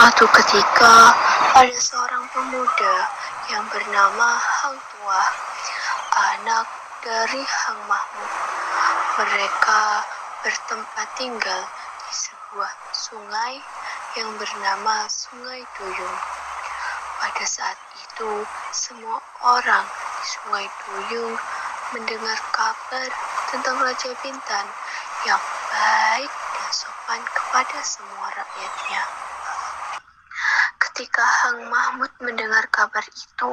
Suatu ketika, ada seorang pemuda yang bernama Hang Tuah, anak dari Hang Mahmud. Mereka bertempat tinggal di sebuah sungai yang bernama Sungai Duyung. Pada saat itu, semua orang di Sungai Duyung mendengar kabar tentang Raja Bintan yang baik dan sopan kepada semua rakyatnya. Ketika Hang Mahmud mendengar kabar itu,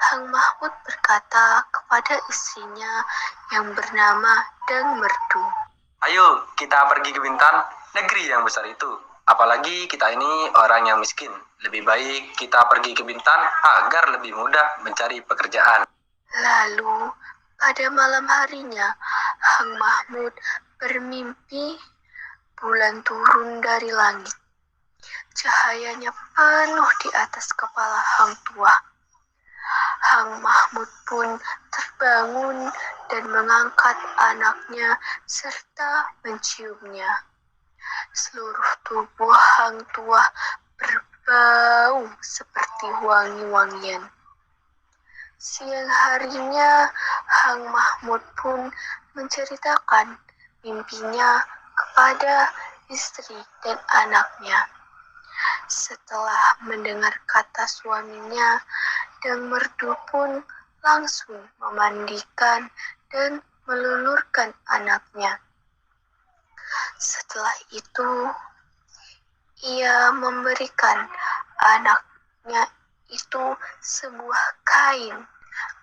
Hang Mahmud berkata kepada istrinya yang bernama Dang Merdu, "Ayo kita pergi ke Bintan, negeri yang besar itu. Apalagi kita ini orang yang miskin. Lebih baik kita pergi ke Bintan agar lebih mudah mencari pekerjaan." Lalu pada malam harinya, Hang Mahmud bermimpi bulan turun dari langit. Cahayanya penuh di atas kepala Hang Tuah. Hang Mahmud pun terbangun dan mengangkat anaknya serta menciumnya. Seluruh tubuh Hang Tuah berbau seperti wangi-wangian. Siang harinya, Hang Mahmud pun menceritakan mimpinya kepada istri dan anaknya. Setelah mendengar kata suaminya, Dang Merdu pun langsung memandikan dan melulurkan anaknya. Setelah itu, ia memberikan anaknya itu sebuah kain,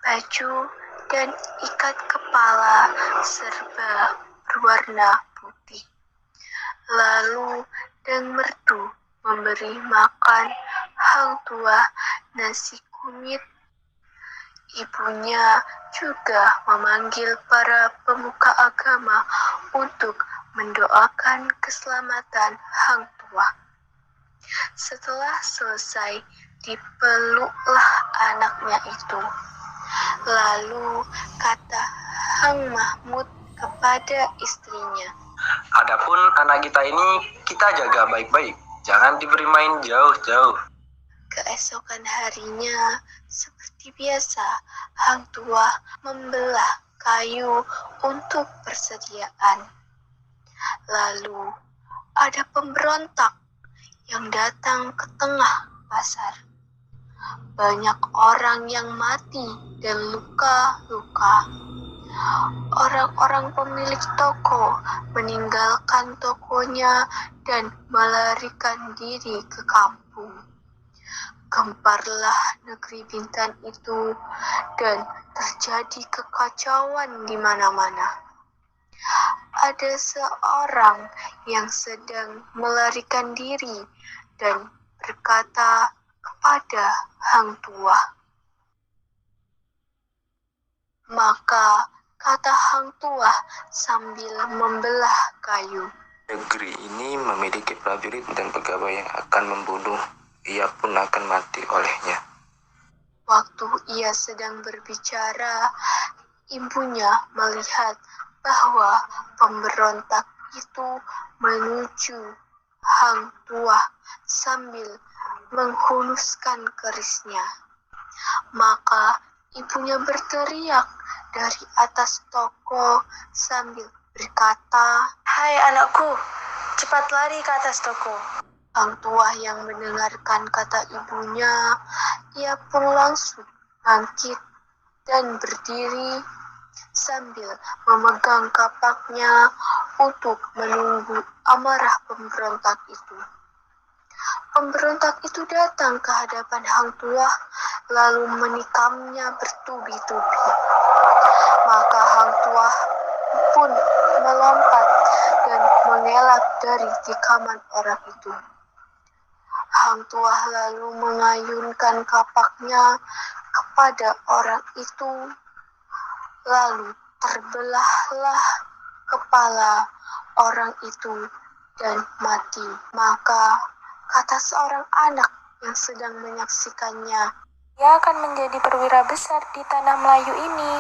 baju, dan ikat kepala serba berwarna putih. Lalu Dang Merdu memberi makan Hang Tuah nasi kumit. Ibunya juga memanggil para pemuka agama untuk mendoakan keselamatan Hang Tuah. Setelah selesai, dipeluklah anaknya itu. Lalu kata Hang Mahmud kepada istrinya, "Adapun anak kita ini kita jaga baik-baik. Jangan diberi main jauh-jauh." Keesokan harinya, seperti biasa, Hang Tuah membelah kayu untuk persediaan. Lalu ada pemberontak yang datang ke tengah pasar. Banyak orang yang mati dan luka-luka. Orang-orang pemilik toko meninggalkan tokonya dan melarikan diri ke kampung. Gemparlah negeri Bintan itu dan terjadi kekacauan di mana-mana. Ada seorang yang sedang melarikan diri dan berkata kepada Hang Tuah. Maka kata Hang Tuah sambil membelah kayu, "Negeri ini memiliki prajurit dan pegawai yang akan membunuh. Ia pun akan mati olehnya." Waktu ia sedang berbicara, ibunya melihat bahwa pemberontak itu menuju Hang Tuah sambil menghuluskan kerisnya. Maka ibunya berteriak dari atas toko sambil berkata, "Hai anakku, cepat lari ke atas toko." Hang Tuah yang mendengarkan kata ibunya, ia pun langsung bangkit dan berdiri sambil memegang kapaknya untuk menunggu amarah pemberontak itu. Pemberontak itu datang ke hadapan Hang Tuah lalu menikamnya bertubi-tubi. Maka Hang Tuah pun melompat dan mengelak dari tikaman orang itu. Hang Tuah lalu mengayunkan kapaknya kepada orang itu, lalu terbelahlah kepala orang itu dan mati. Maka kata seorang anak yang sedang menyaksikannya, "Ia akan menjadi perwira besar di tanah Melayu ini."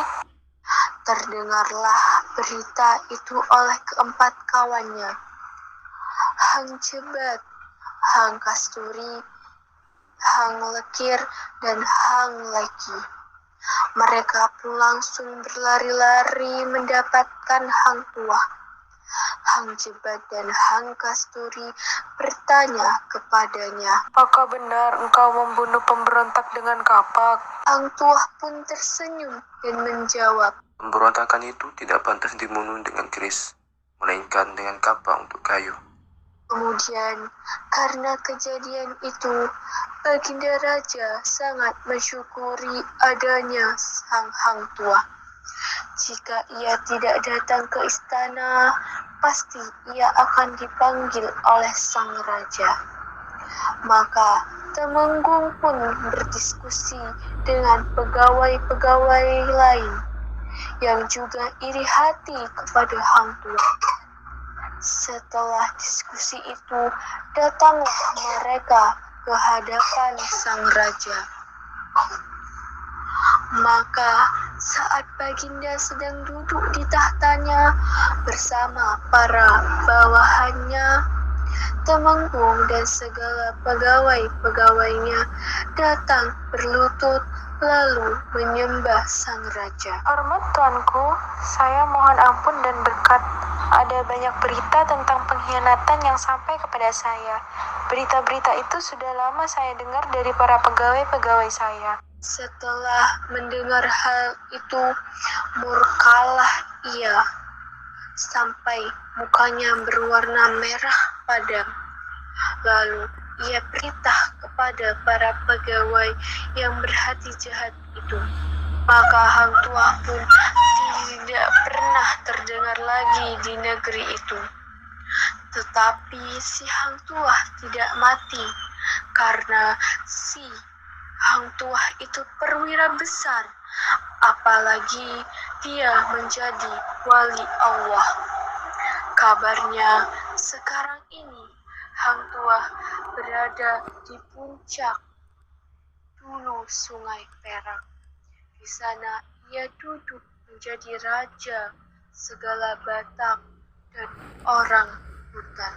Terdengarlah berita itu oleh keempat kawannya. Hang Jebat Hang Kasturi, Hang Lekir, dan Hang Leki. Mereka pun langsung berlari-lari mendapatkan Hang Tuah. Hang Jebat dan Hang Kasturi bertanya kepadanya, Apakah benar engkau membunuh pemberontak dengan kapak? Hang Tuah pun tersenyum dan menjawab, Pemberontakan itu tidak pantas dibunuh dengan keris, melainkan dengan kapak untuk kayu. Kemudian, karena kejadian itu, Baginda Raja sangat mensyukuri adanya sang Hang Tuah. Jika ia tidak datang ke istana, pasti ia akan dipanggil oleh sang raja. Maka Temenggung pun berdiskusi dengan pegawai-pegawai lain yang juga iri hati kepada Hang Tuah. Setelah diskusi itu, datanglah mereka ke hadapan sang raja. Maka saat Baginda sedang duduk di tahtanya bersama para bawahannya, Temenggung dan segala pegawai-pegawainya datang berlutut lalu menyembah sang raja. Hormat tuanku, saya mohon ampun dan berkat. Ada banyak berita tentang pengkhianatan yang sampai kepada saya. Berita-berita itu sudah lama saya dengar dari para pegawai-pegawai saya. Setelah mendengar hal itu, murkalah ia sampai mukanya berwarna merah padam. Lalu ia perintah kepada para pegawai yang berhati jahat itu. Maka Hang Tuah pun tidak pernah terdengar lagi di negeri itu. Tetapi si Hang Tuah tidak mati karena si Hang Tuah itu perwira besar, apalagi dia menjadi wali Allah. Kabarnya sekarang ini Hang Tuah berada di puncak hulu Sungai Perak. Di sana ia duduk menjadi raja segala Batak dan orang hutan.